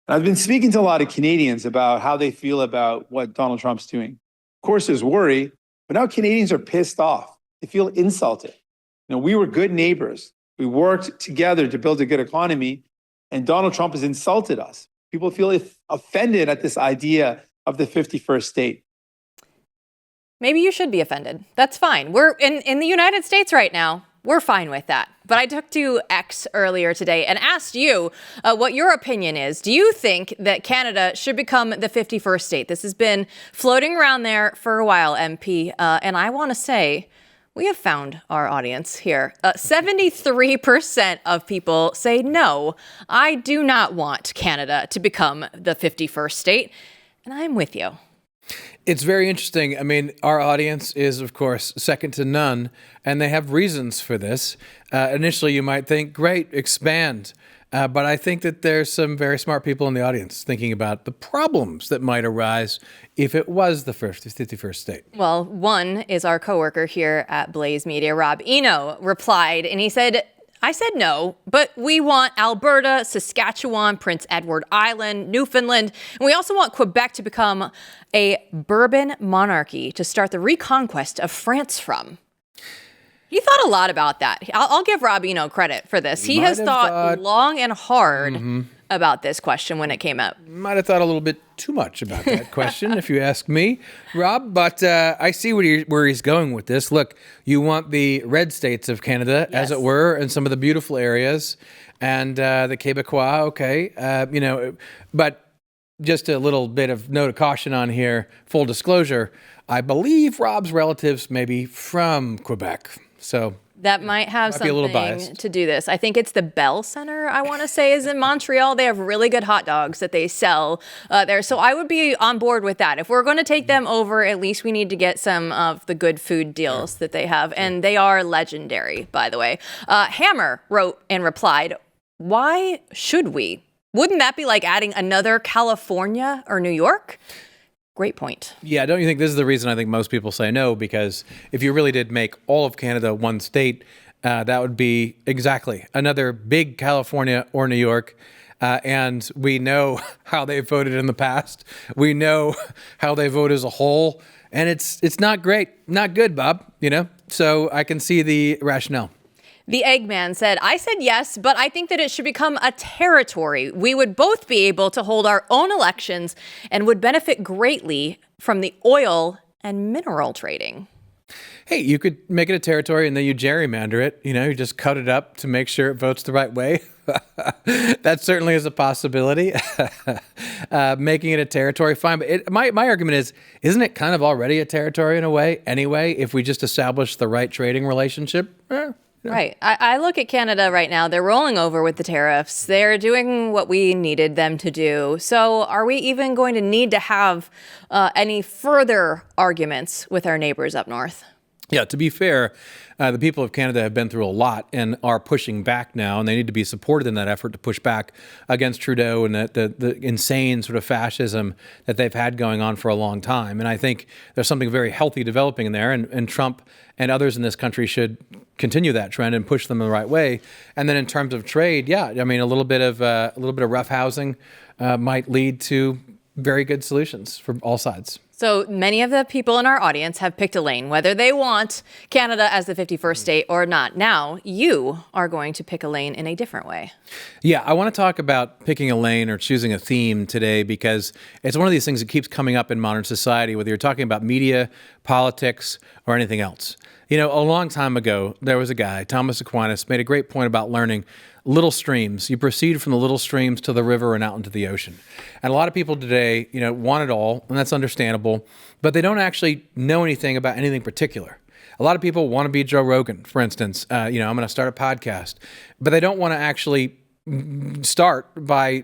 I've been speaking to a lot of Canadians about how they feel about what Donald Trump's doing. Of course, there's worry, but now Canadians are pissed off. They feel insulted. We were good neighbors. We worked together to build a good economy, and Donald Trump has insulted us. People feel offended at this idea of the 51st state. Maybe you should be offended. That's fine. We're in the United States right now. We're fine with that. But I took to X earlier today and asked you what your opinion is. Do you think that Canada should become the 51st state? This has been floating around there for a while, MP. And I want to say we have found our audience here. 73% of people say no, I do not want Canada to become the 51st state. And I'm with you. It's very interesting. I mean, our audience is, of course, second to none, and they have reasons for this. Initially, you might think, great, expand. But I think that there's some very smart people in the audience thinking about the problems that might arise if it was the 51st state. Well, one is our coworker here at Blaze Media, Rob Eno, replied, and he said, I said no, but we want Alberta, Saskatchewan, Prince Edward Island, Newfoundland, and we also want Quebec to become a Bourbon monarchy to start the reconquest of France from. He thought a lot about that. I'll give Rob Eno credit for this. He has thought long and hard about this question when it came up. Might have thought a little bit too much about that question, if you ask me, Rob. But I see where he's going with this. Look, you want the red states of Canada, as it were, and some of the beautiful areas, and the Quebecois, okay. But just a little bit of note of caution on here, full disclosure, I believe Rob's relatives may be from Quebec. So that might have something to do this. I think it's the Bell Center, I want to say, is in Montreal. They have really good hot dogs that they sell there. So I would be on board with that. If we're going to take them over, at least we need to get some of the good food deals that they have. And they are legendary, by the way. Hammer wrote and replied, why should we? Wouldn't that be like adding another California or New York? Great point. Yeah, don't you think this is the reason I think most people say no? Because if you really did make all of Canada one state, that would be exactly another big California or New York. And we know how they voted in the past. We know how they vote as a whole. And it's not great, not good, Bob, So I can see the rationale. The Eggman said, I said yes, but I think that it should become a territory. We would both be able to hold our own elections and would benefit greatly from the oil and mineral trading. Hey, you could make it a territory and then you gerrymander it. You just cut it up to make sure it votes the right way. That certainly is a possibility. Making it a territory, fine. But my argument is, isn't it kind of already a territory in a way anyway, if we just establish the right trading relationship? Right. I look at Canada right now. They're rolling over with the tariffs. They're doing what we needed them to do. So are we even going to need to have any further arguments with our neighbors up north? Yeah, to be fair, the people of Canada have been through a lot and are pushing back now, and they need to be supported in that effort to push back against Trudeau and the insane sort of fascism that they've had going on for a long time. And I think there's something very healthy developing in there, and Trump and others in this country should continue that trend and push them in the right way. And then in terms of trade, yeah, I mean, a little bit of roughhousing might lead to very good solutions for all sides. So many of the people in our audience have picked a lane, whether they want Canada as the 51st state or not. Now, you are going to pick a lane in a different way. Yeah, I want to talk about picking a lane or choosing a theme today because it's one of these things that keeps coming up in modern society, whether you're talking about media, politics, or anything else. A long time ago, there was a guy, Thomas Aquinas, made a great point about learning little streams. You proceed from the little streams to the river and out into the ocean. And a lot of people today, want it all, and that's understandable, but they don't actually know anything about anything particular. A lot of people want to be Joe Rogan, for instance. I'm going to start a podcast, but they don't want to actually start by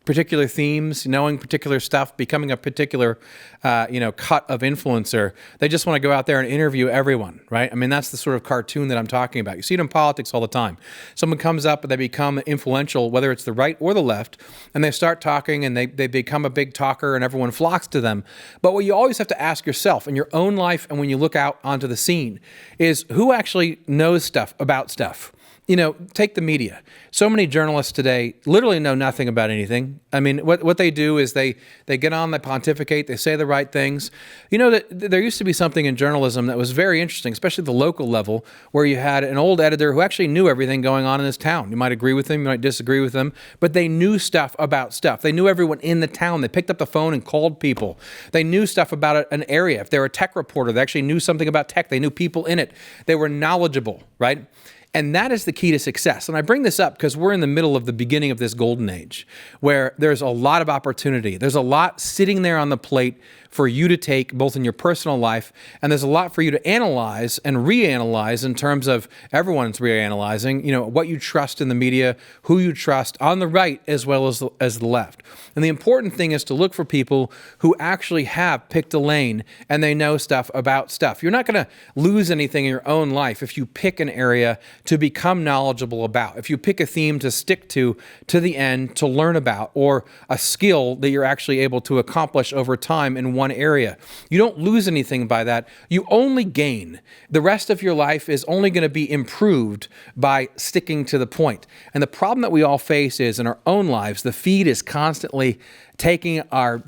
particular themes, knowing particular stuff, becoming a particular, cut of influencer. They just want to go out there and interview everyone, right? I mean, that's the sort of cartoon that I'm talking about. You see it in politics all the time. Someone comes up and they become influential, whether it's the right or the left, and they start talking and they become a big talker and everyone flocks to them. But what you always have to ask yourself in your own life and when you look out onto the scene is who actually knows stuff about stuff. take the media. So many journalists today literally know nothing about anything. I mean, what they do is they get on, they pontificate, they say the right things. That there used to be something in journalism that was very interesting, especially at the local level, where you had an old editor who actually knew everything going on in his town. You might agree with him, you might disagree with him, but they knew stuff about stuff. They knew everyone in the town. They picked up the phone and called people. They knew stuff about an area. If they were a tech reporter, they actually knew something about tech. They knew people in it. They were knowledgeable, right? And that is the key to success. And I bring this up because we're in the middle of the beginning of this golden age where there's a lot of opportunity. There's a lot sitting there on the plate for you to take both in your personal life, and there's a lot for you to analyze and reanalyze in terms of everyone's reanalyzing, what you trust in the media, who you trust on the right as well as the left. And the important thing is to look for people who actually have picked a lane and they know stuff about stuff. You're not going to lose anything in your own life if you pick an area to become knowledgeable about, if you pick a theme to stick to the end, to learn about, or a skill that you're actually able to accomplish over time in one area. You don't lose anything by that. You only gain. The rest of your life is only going to be improved by sticking to the point. And the problem that we all face is in our own lives, the feed is constantly taking our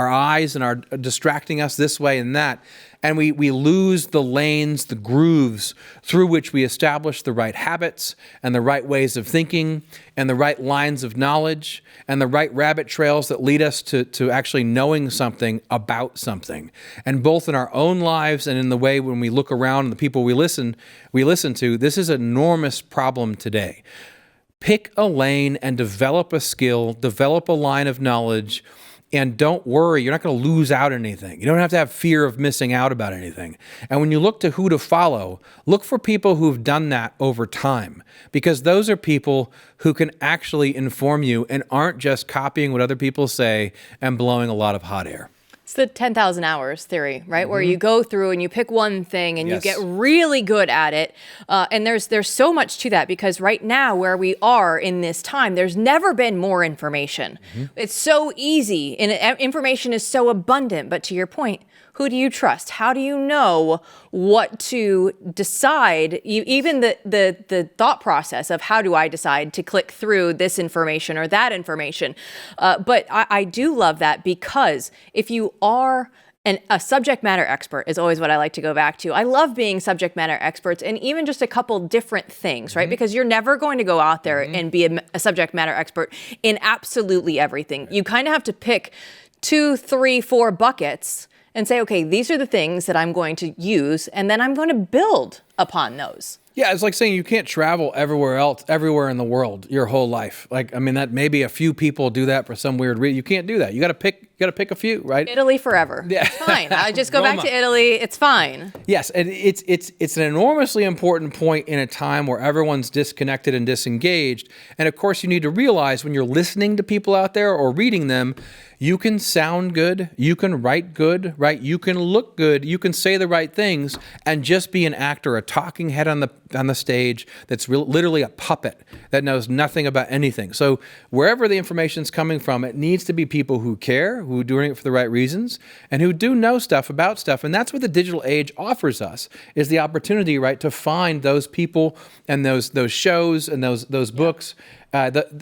eyes and are distracting us this way and that. And we lose the lanes, the grooves through which we establish the right habits and the right ways of thinking and the right lines of knowledge and the right rabbit trails that lead us to actually knowing something about something. And both in our own lives and in the way when we look around and the people we listen to, this is an enormous problem today. Pick a lane and develop a skill, develop a line of knowledge, and don't worry, you're not going to lose out on anything. You don't have to have fear of missing out about anything. And when you look to who to follow, look for people who've done that over time, because those are people who can actually inform you and aren't just copying what other people say and blowing a lot of hot air. It's the 10,000 hours theory, right? Mm-hmm. Where you go through and you pick one thing and Yes. you get really good at it. And there's so much to that, because right now where we are in this time, there's never been more information. Mm-hmm. It's so easy and information is so abundant. But to your point, who do you trust? How do you know what to decide? Even the thought process of how do I decide to click through this information or that information? But I do love that, because if you are a subject matter expert is always what I like to go back to. I love being subject matter experts and even just a couple different things, right? Mm-hmm. Because you're never going to go out there mm-hmm. and be a subject matter expert in absolutely everything. Right. You kind of have to pick 2, 3, 4 buckets and say, okay, these are the things that I'm going to use, and then I'm going to build upon those. Yeah, it's like saying you can't travel everywhere in the world your whole life. That maybe a few people do that for some weird reason. You can't do that. You got to pick a few, right? Italy forever. Yeah. It's fine. I just go back to Italy. It's fine. Yes, and it's an enormously important point in a time where everyone's disconnected and disengaged. And of course, you need to realize when you're listening to people out there or reading them, you can sound good, you can write good, right? You can look good, you can say the right things, and just be an actor, a talking head on the stage that's literally a puppet that knows nothing about anything. So wherever the information's coming from, it needs to be people who care, who are doing it for the right reasons, and who do know stuff about stuff. And that's what the digital age offers us, is the opportunity, right, to find those people and those shows and those books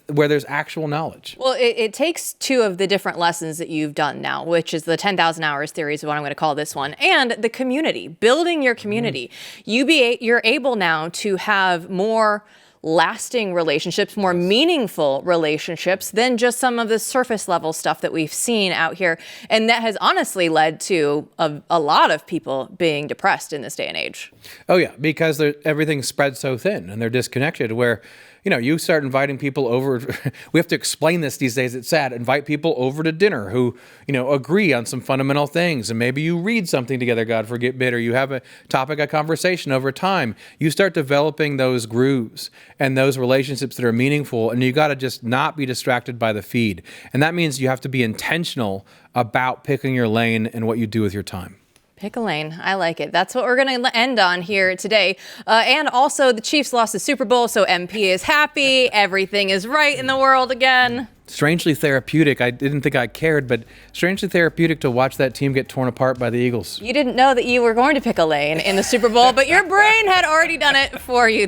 where there's actual knowledge. Well, it takes 2 of the different lessons that you've done now, which is the 10,000 hours theory is what I'm going to call this one, and the community, building your community. Mm. You're able now to have more lasting relationships, more meaningful relationships than just some of the surface level stuff that we've seen out here. And that has honestly led to a lot of people being depressed in this day and age. Oh yeah, because everything's spread so thin and they're disconnected, where you start inviting people over. We have to explain this these days. It's sad. Invite people over to dinner who, agree on some fundamental things. And maybe you read something together, God forbid, or you have a topic of conversation over time. You start developing those grooves and those relationships that are meaningful. And you got to just not be distracted by the feed. And that means you have to be intentional about picking your lane and what you do with your time. Pick a lane. I like it. That's what we're going to end on here today. And also, the Chiefs lost the Super Bowl, so MP is happy. Everything is right in the world again. Strangely therapeutic. I didn't think I cared, but strangely therapeutic to watch that team get torn apart by the Eagles. You didn't know that you were going to pick a lane in the Super Bowl, but your brain had already done it for you.